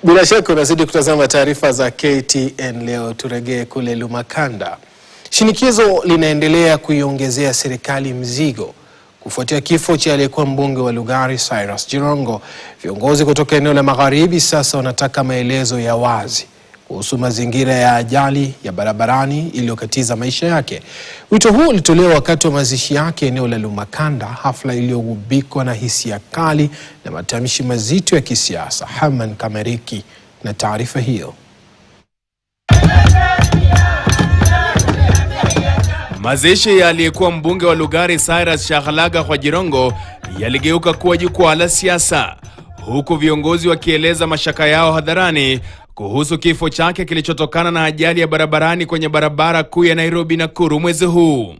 Bila shaka unazidi kutazama taarifa za KTN leo. Turegee kule Lumakanda. Shinikizo linaendelea kuiongezea serikali mzigo kufuatia kifo cha aliyekuwa mbunge wa Lugari Cyrus Jirongo. Viongozi kutoka eneo la Magharibi sasa wanataka maelezo ya wazi kuhusu mazingira ya ajali ya barabarani iliyokatiza maisha yake. Wito huu ulitolewa wakati wa mazishi yake eneo la Lumakanda, hafla iliyogubikwa na hisia kali na matamshi mazito ya kisiasa. Haman Kameriki na taarifa hiyo. Mazishi ya aliyekuwa mbunge wa Lugari Cyrus Shakhalaga kwa Jirongo yaligeuka kuwa jukwaa la siasa, huku viongozi wakieleza mashaka yao hadharani kuhusu kifo chake kilichotokana na ajali ya barabarani kwenye barabara kuu ya Nairobi-Nakuru mwezi huu.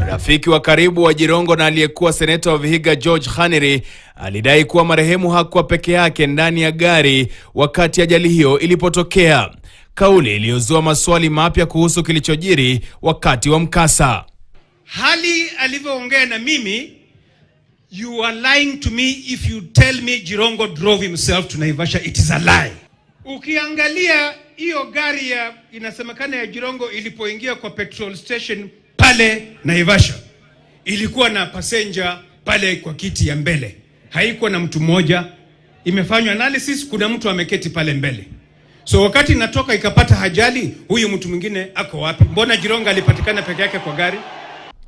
Rafiki wa karibu wa Jirongo na aliyekuwa seneta wa Vihiga George Khaniri alidai kuwa marehemu hakuwa peke yake ndani ya gari wakati ajali hiyo ilipotokea, kauli iliyozua maswali mapya kuhusu kilichojiri wakati wa mkasa. Hali alivyoongea na mimi, you are lying to me if you tell me Jirongo drove himself to Naivasha. It is a lie. Ukiangalia hiyo gari ya inasemekana ya Jirongo ilipoingia kwa petrol station pale Naivasha, ilikuwa na passenger pale kwa kiti ya mbele, haikuwa na mtu mmoja. Imefanywa analysis, kuna mtu ameketi pale mbele. So wakati natoka ikapata ajali, huyu mtu mwingine ako wapi? Mbona Jirongo alipatikana peke yake kwa gari?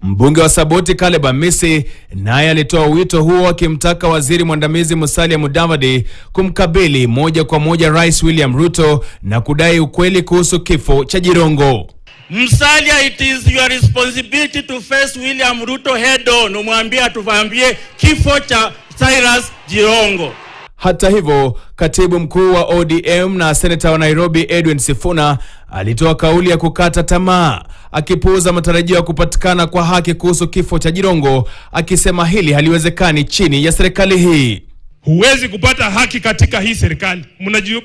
Mbunge wa Saboti Caleb Amisi naye alitoa wito huo akimtaka waziri mwandamizi Musalia Mudavadi kumkabili moja kwa moja Rais William Ruto na kudai ukweli kuhusu kifo cha Jirongo. Musalia, it is your responsibility to face William Ruto head on. Umwambie atufaambie kifo cha Cyrus Jirongo. Hata hivyo, katibu mkuu wa ODM na seneta wa Nairobi Edwin Sifuna alitoa kauli ya kukata tamaa, akipuuza matarajio ya kupatikana kwa haki kuhusu kifo cha Jirongo, akisema hili haliwezekani chini ya serikali hii. Huwezi kupata haki katika hii serikali.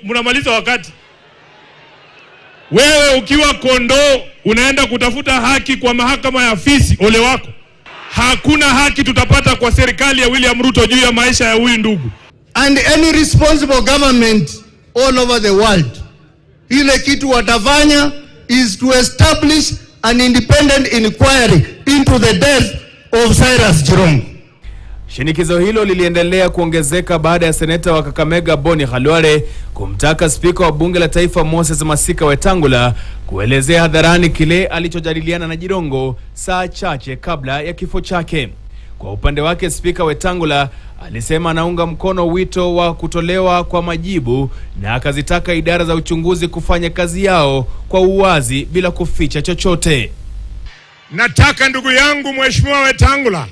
Mnamaliza wakati. Wewe ukiwa kondoo unaenda kutafuta haki kwa mahakama ya fisi, ole wako. Hakuna haki tutapata kwa serikali ya William Ruto juu ya maisha ya huyu ndugu. And any responsible government all over the world, ile kitu watafanya is to establish an independent inquiry into the death of Cyrus Jirongo. Shinikizo hilo liliendelea kuongezeka baada ya seneta wa Kakamega Boni Khalwale kumtaka spika wa bunge la taifa Moses Masika Wetangula kuelezea hadharani kile alichojadiliana na Jirongo saa chache kabla ya kifo chake. Kwa upande wake, spika Wetangula alisema anaunga mkono wito wa kutolewa kwa majibu na akazitaka idara za uchunguzi kufanya kazi yao kwa uwazi bila kuficha chochote. Nataka ndugu yangu Mheshimiwa Wetangula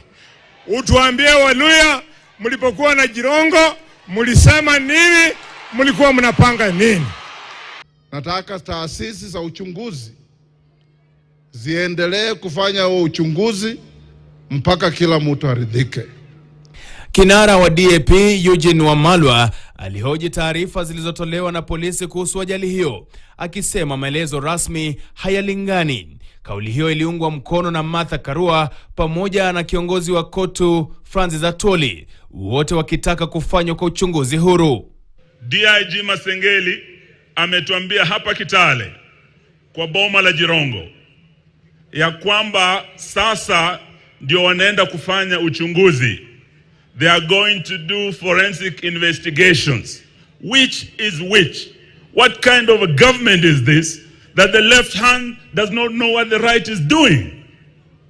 utuambie Waluya, mlipokuwa na Jirongo mlisema nini, mlikuwa mnapanga nini? Nataka taasisi za uchunguzi ziendelee kufanya huo uchunguzi mpaka kila mtu aridhike. Kinara wa DAP Eugene Wamalwa alihoji taarifa zilizotolewa na polisi kuhusu ajali hiyo, akisema maelezo rasmi hayalingani. Kauli hiyo iliungwa mkono na Martha Karua pamoja na kiongozi wa KOTU Francis Atwoli, wote wakitaka kufanywa kwa uchunguzi huru. DIG Masengeli ametuambia hapa Kitale kwa boma la Jirongo ya kwamba sasa ndio wanaenda kufanya uchunguzi. They are going to do forensic investigations. Which is which? What kind of a government is this that the left hand does not know what the right is doing?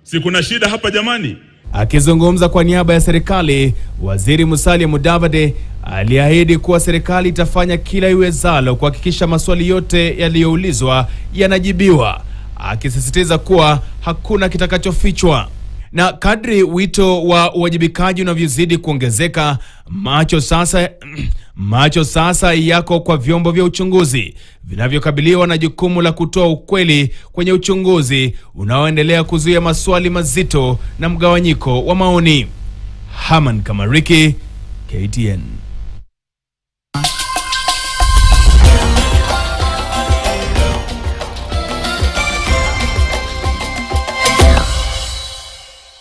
Si kuna shida hapa jamani? Akizungumza kwa niaba ya serikali, waziri Musalia Mudavadi aliahidi kuwa serikali itafanya kila iwezalo kuhakikisha maswali yote yaliyoulizwa yanajibiwa, akisisitiza kuwa hakuna kitakachofichwa. Na kadri wito wa uwajibikaji unavyozidi kuongezeka, macho sasa yako kwa vyombo vya uchunguzi vinavyokabiliwa na jukumu la kutoa ukweli kwenye uchunguzi unaoendelea kuzuia maswali mazito na mgawanyiko wa maoni. Haman Kamariki, KTN.